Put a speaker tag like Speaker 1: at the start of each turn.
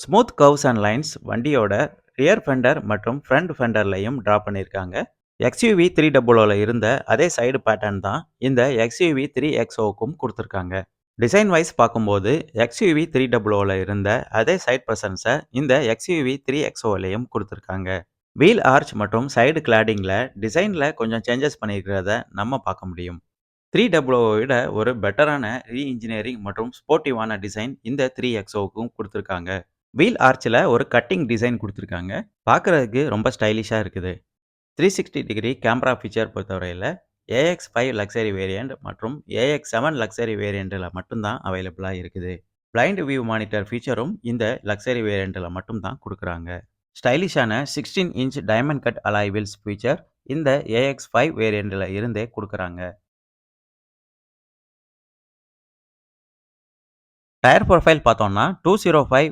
Speaker 1: Smooth curves and lines வண்டியோட rear fender மற்றும் front ஃபெண்டர்லையும் draw பண்ணியிருக்காங்க. XUV 300ல இருந்த அதே சைடு பேட்டர்ன் தான் இந்த XUV 3XOக்கும் கொடுத்துருக்காங்க. டிசைன் வைஸ் பார்க்கும்போது XUV 300ல இருந்த அதே சைட் பிரசன்ஸை இந்த XUV 3XOலையும் கொடுத்துருக்காங்க. வீல் ஆர்ச் மற்றும் சைடு கிளாடிங்கில் டிசைனில் கொஞ்சம் சேஞ்சஸ் பண்ணியிருக்கிறத நம்ம பார்க்க முடியும். 300வை விட ஒரு பெட்டரான ரீஇன்ஜினியரிங் மற்றும் ஸ்போர்ட்டிவான டிசைன் இந்த 3XOவுக்கும் கொடுத்துருக்காங்க. வீல் ஆர்ச்சில் ஒரு கட்டிங் டிசைன் கொடுத்துருக்காங்க. பார்க்குறதுக்கு ரொம்ப ஸ்டைலிஷாக இருக்குது. 360 டிகிரி கேமரா ஃபீச்சர் பொறுத்தவரையில் AX5 லக்ஸரி வேரியண்ட் மற்றும் AX7 லக்ஸரி வேரியண்ட்டில் மட்டும்தான் அவைலபிளாக இருக்குது. பிளைண்ட் வியூ மானிட்டர் ஃபீச்சரும் இந்த லக்ஸரி வேரியண்ட்டில் மட்டும்தான் கொடுக்குறாங்க. ஸ்டைலிஷான 16 inch diamond cut alloy wheels feature இந்த AX5 வேரியண்ட்டில் இருந்தே கொடுக்குறாங்க. டயர் ப்ரொஃபைல் பார்த்தோம்னா 205